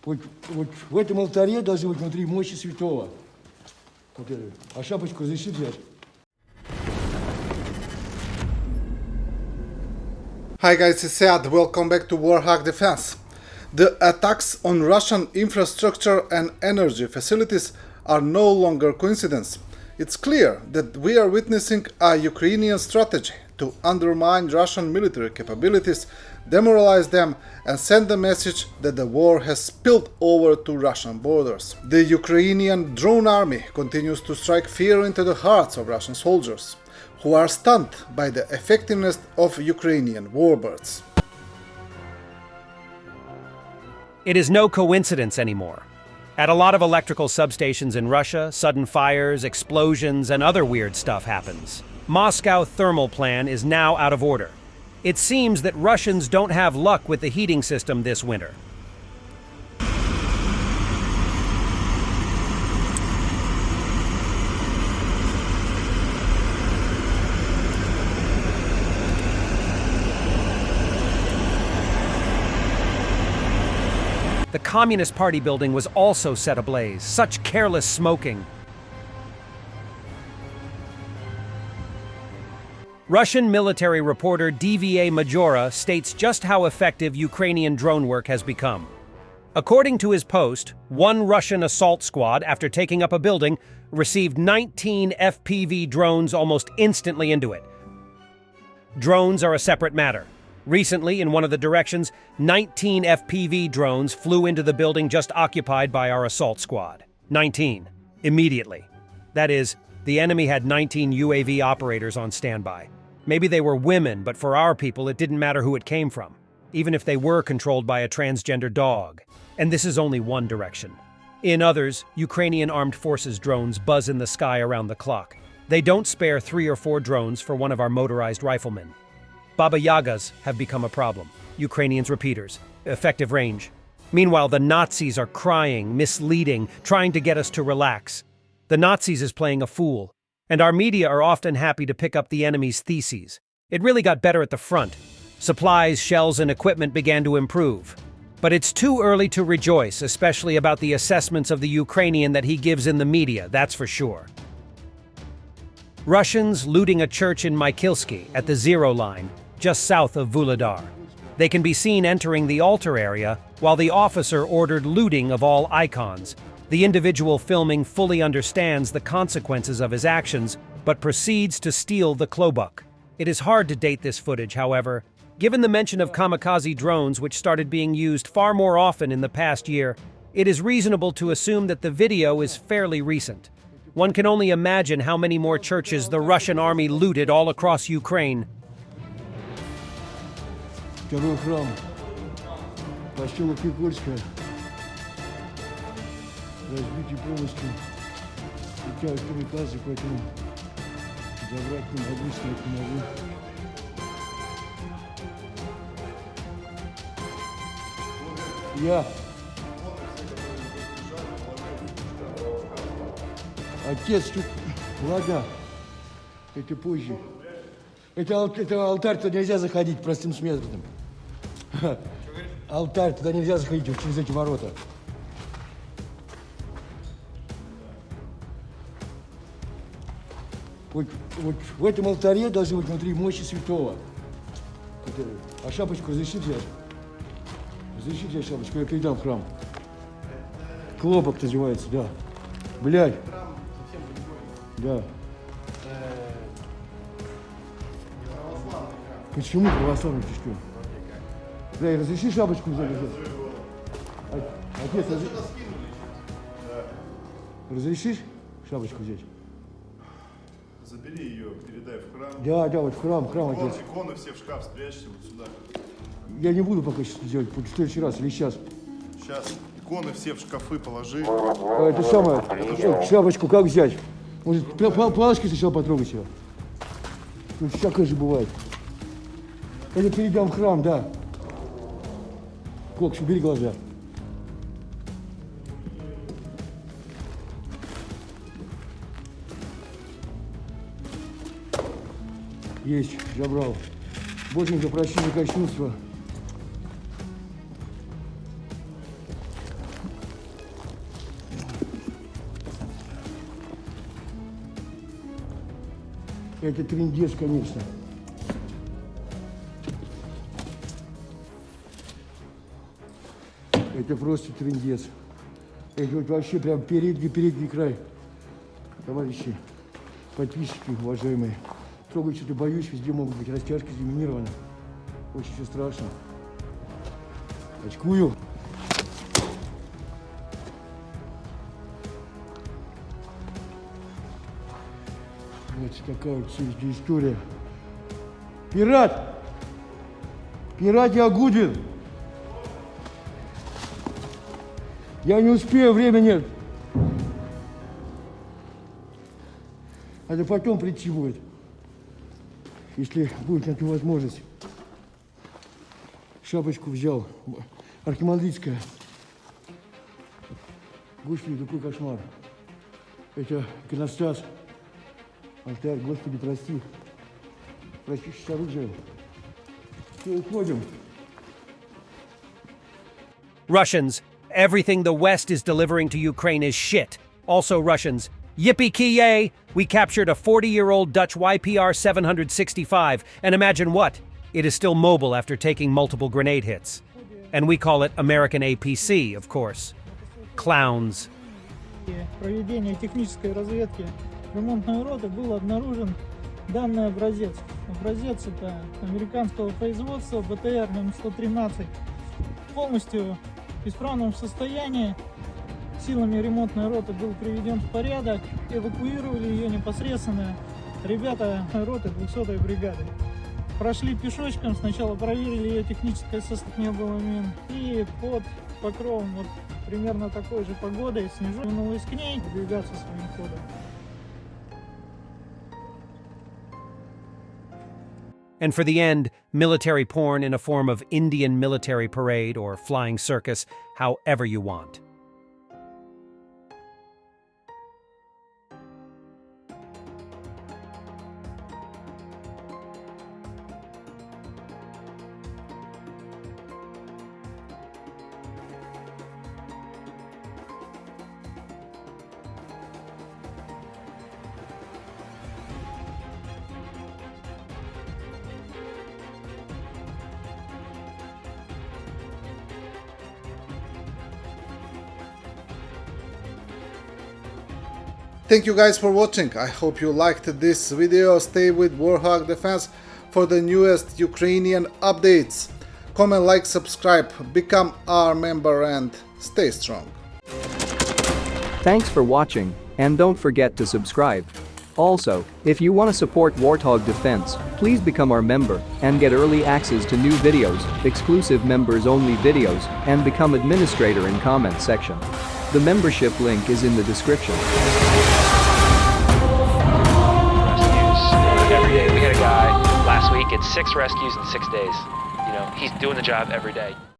Вот в этом алтаре должны быть внутри мощи святого. Вот это. А шапочку разреши взять? Hi guys, it's Ed. Welcome back to Warthog Defense. The attacks on Russian infrastructure and energy facilities are no longer coincidence. It's clear that we are witnessing a Ukrainian strategy to undermine Russian military capabilities, demoralize them, and send the message that the war has spilled over to Russian borders. The Ukrainian drone army continues to strike fear into the hearts of Russian soldiers, who are stunned by the effectiveness of Ukrainian warbirds. It is no coincidence anymore. At a lot of electrical substations in Russia, sudden fires, explosions, and other weird stuff happens. Moscow thermal plan is now out of order. It seems that Russians don't have luck with the heating system this winter. The Communist Party building was also set ablaze. Such careless smoking. Russian military reporter DVA Majora states just how effective Ukrainian drone work has become. According to his post, one Russian assault squad, after taking up a building, received 19 FPV drones almost instantly into it. Drones are a separate matter. Recently, in one of the directions, 19 FPV drones flew into the building just occupied by our assault squad. 19. Immediately. That is, the enemy had 19 UAV operators on standby. Maybe they were women, but for our people it didn't matter who it came from, even if they were controlled by a transgender dog. And this is only one direction. In others, Ukrainian armed forces drones buzz in the sky around the clock. They don't spare 3 or 4 drones for one of our motorized riflemen. Baba Yagas have become a problem. Ukrainians repeaters. Effective range. Meanwhile, the Nazis are crying, misleading, trying to get us to relax. The Nazis is playing a fool. And our media are often happy to pick up the enemy's theses. It really got better at the front. Supplies, shells, and equipment began to improve. But it's too early to rejoice, especially about the assessments of the Ukrainian that he gives in the media, that's for sure. Russians looting a church in Mykilsky at the zero line, just south of Vuhledar. They can be seen entering the altar area while the officer ordered looting of all icons. The individual filming fully understands the consequences of his actions, but proceeds to steal the klobuk. It is hard to date this footage, however. Given the mention of kamikaze drones, which started being used far more often in the past year, it is reasonable to assume that the video is fairly recent. One can only imagine how many more churches the Russian army looted all across Ukraine. Второй храм. Поселок Никольская. Разбитый полностью. Летят камикадзе, поэтому забрать не могу, снять не могу. Я. Отец тут. Ладно. Это позже. Это алтарь, туда нельзя заходить простым смертным. Алтарь, туда нельзя заходить вот через эти ворота. Вот в этом алтаре должны быть внутри мощи святого. А шапочку разреши взять? Разреши взять шапочку, я передам в храм. Клобок называется, да. Блядь. Да. Почему православный ты что? Бля, разреши шапочку взять? Отец, разрешишь шапочку взять? Забери ее, передай в храм. Да, вот в храм, отец. Иконы все в шкаф спрячьте вот сюда. Я не буду пока сейчас делать, в следующий раз или сейчас. Сейчас. Иконы все в шкафы положи. Это самое, шапочку как взять? Может, палочкой сначала потрогать ее? Ну, всякое же бывает. Это передам в храм, да. Кокс, убери глаза. Есть, забрал. Боженька, прости за кощунство. Это трындец, конечно. Это просто трындец. Это вот вообще прям передний край. Товарищи, подписчики, уважаемые. Трогать что-то боюсь, везде могут быть растяжки заминированы. Очень все страшно. Очкую. Вот такая вот вся история. Пират! Пират Ягудин! Я не успею, времени нет. Это потом прийти будет, если будет на ту возможность. Шапочку взял, архимандритская. Господи, какой кошмар. Это иконостас. Алтарь, Господи, прости. Прости, что оружие. Все, уходим. Russians, everything the West is delivering to Ukraine is shit. Also Russians, yippee-ki-yay! We captured a 40-year-old Dutch YPR 765, and imagine what? It is still mobile after taking multiple grenade hits. And we call it American APC, of course. Clowns. Проведения технической разведки ремонтной роты был обнаружен данный образец. Образец это американского производства БТР номер 113. Полностью в исправном состоянии. Силами ремонтной роты был приведен в порядок. Эвакуировали ее непосредственно ребята роты 200-й бригады. Прошли пешочком, сначала проверили ее техническое состояние, не было мин. И под покровом вот примерно такой же погодой снежок вернулась к ней, двигаться своим ходом. And for the end, military porn in a form of Indian military parade or flying circus, however you want. Thank you guys for watching. I hope you liked this video. Stay with Warthog Defense for the newest Ukrainian updates. Comment, like, subscribe, become our member and stay strong. Thanks for watching, and don't forget to subscribe. Also, if you want to support Warthog Defense, please become our member and get early access to new videos, exclusive members-only videos, and become administrator in comment section. The membership link is in the description. Every day. We had a guy last week, it's 6 rescues in 6 days. You know, he's doing the job every day.